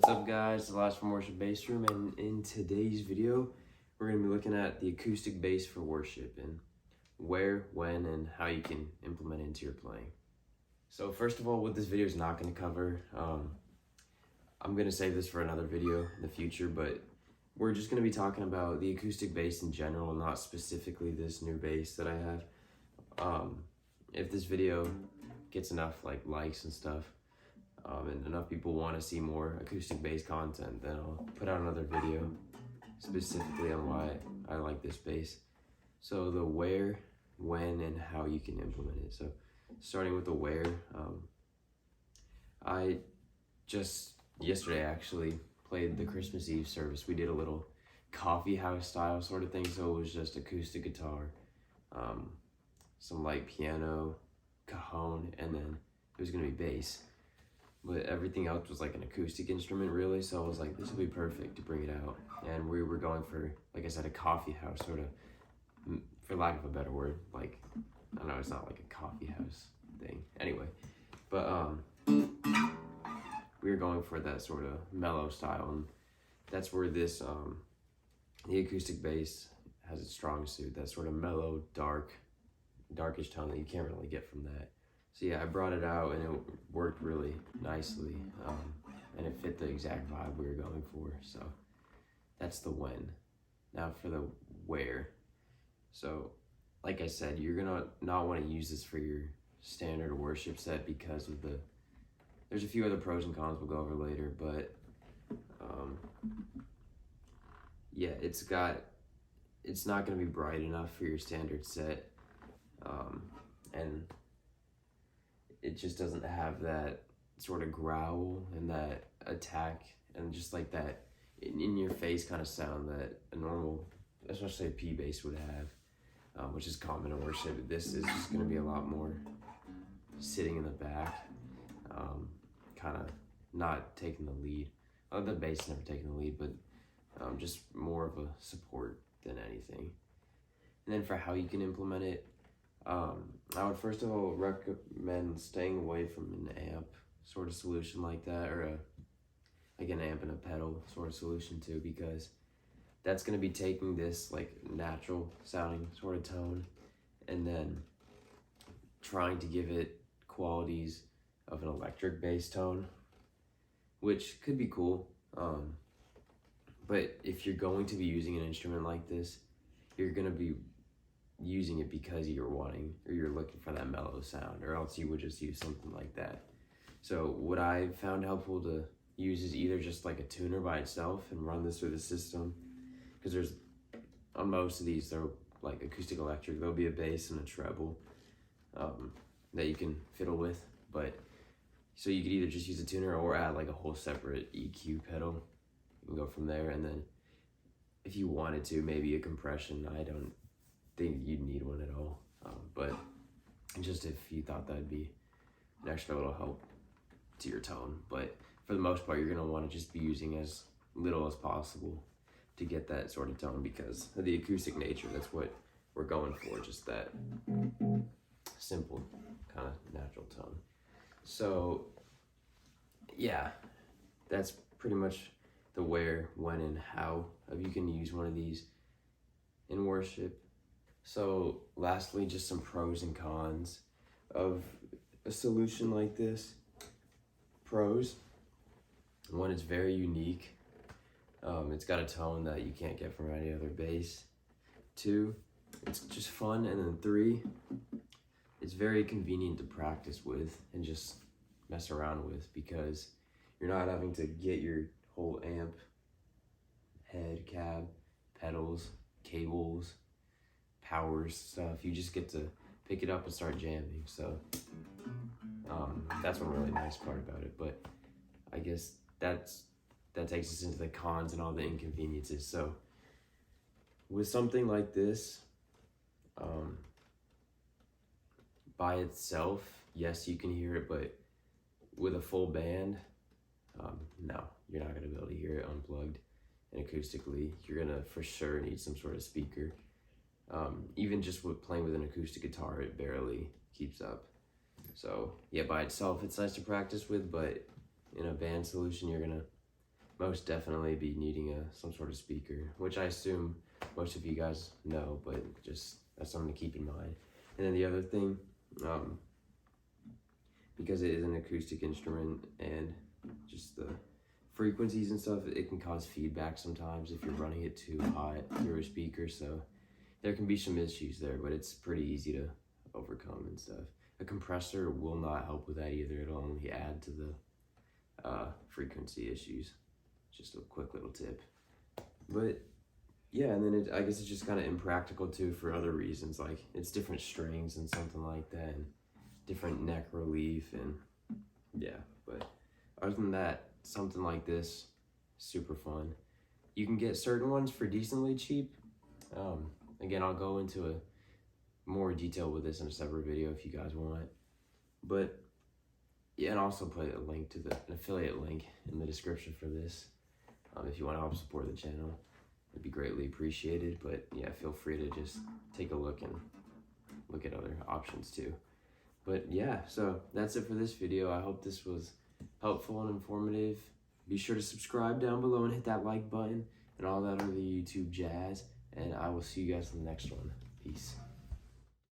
What's up guys, the Last from Worship Bass Room, and in today's video we're going to be looking at the acoustic bass for worship and where, when, and how you can implement it into your playing. So first of all, what this video is not going to cover, I'm going to save this for another video in the future, but we're just going to be talking about the acoustic bass in general, not specifically this new bass that I have. If this video gets enough likes and stuff, and enough people want to see more acoustic bass content, then I'll put out another video specifically on why I like this bass. So the where, when, and how you can implement it. So starting with the where, I just yesterday actually played the Christmas Eve service. We did a little coffee house style sort of thing, so it was just acoustic guitar, some light piano, cajon, and then it was going to be bass. But everything else was like an acoustic instrument really, so I was like, this would be perfect to bring it out. And we were going for, like I said, a coffee house sort of, for lack of a better word. Like, I don't know, it's not like a coffee house thing. Anyway, but we were going for that sort of mellow style, and that's where this, the acoustic bass has its strong suit, that sort of mellow, darkish tone that you can't really get from that. So yeah, I brought it out and it worked really nicely, and it fit the exact vibe we were going for. So that's the when. Now for the where. So like I said, you're gonna not want to use this for your standard worship set because of there's a few other pros and cons we'll go over later, but yeah, it's not gonna be bright enough for your standard set, and it just doesn't have that sort of growl and that attack and just like that in your face kind of sound that a normal, especially a P bass would have, which is common in worship. This is just going to be a lot more sitting in the back, kind of not taking the lead. The bass never taking the lead, but just more of a support than anything. And then for how you can implement it, I would first of all recommend staying away from an amp sort of solution like that, or like an amp and a pedal sort of solution too, because that's going to be taking this like natural sounding sort of tone and then trying to give it qualities of an electric bass tone, which could be cool. But if you're going to be using an instrument like this, you're going to be using it because you're wanting, or you're looking for that mellow sound, or else you would just use something like that. So what I found helpful to use is either just like a tuner by itself and run this through the system, because there's, on most of these, they're like acoustic electric, there'll be a bass and a treble that you can fiddle with, but so you could either just use a tuner or add like a whole separate EQ pedal. You can go from there, and then if you wanted to, maybe a compression. I don't think you'd need one at all, but just if you thought that'd be an extra little help to your tone. But for the most part, you're gonna want to just be using as little as possible to get that sort of tone because of the acoustic nature. That's what we're going for, just that simple kind of natural tone. So yeah, that's pretty much the where, when, and how of you can use one of these in worship. So lastly, just some pros and cons of a solution like this. Pros: one, it's very unique. It's got a tone that you can't get from any other bass. Two, it's just fun. And then three, it's very convenient to practice with and just mess around with, because you're not having to get your whole amp, head, cab, pedals, cables, powers, stuff. You just get to pick it up and start jamming. So that's one really nice part about it. But I guess that takes us into the cons and all the inconveniences. So with something like this, by itself, yes, you can hear it, but with a full band, no, you're not going to be able to hear it unplugged and acoustically. You're going to for sure need some sort of speaker. Even just with playing with an acoustic guitar, it barely keeps up. So yeah, by itself, it's nice to practice with, but in a band solution, you're gonna most definitely be needing some sort of speaker, which I assume most of you guys know, but just that's something to keep in mind. And then the other thing, because it is an acoustic instrument and just the frequencies and stuff, it can cause feedback sometimes if you're running it too hot through a speaker, so there can be some issues there, but it's pretty easy to overcome and stuff. A compressor will not help with that either. It'll only add to the frequency issues. Just a quick little tip. But yeah, and then I guess it's just kind of impractical too for other reasons, like it's different strings and something like that, and different neck relief, and yeah. But other than that, something like this, super fun. You can get certain ones for decently cheap. Again, I'll go into more detail with this in a separate video if you guys want. But yeah, and also put a link to an affiliate link in the description for this. If you want to help support the channel, it'd be greatly appreciated. But yeah, feel free to just take a look and look at other options too. But yeah, so that's it for this video. I hope this was helpful and informative. Be sure to subscribe down below and hit that like button and all that other YouTube jazz. And I will see you guys in the next one. Peace.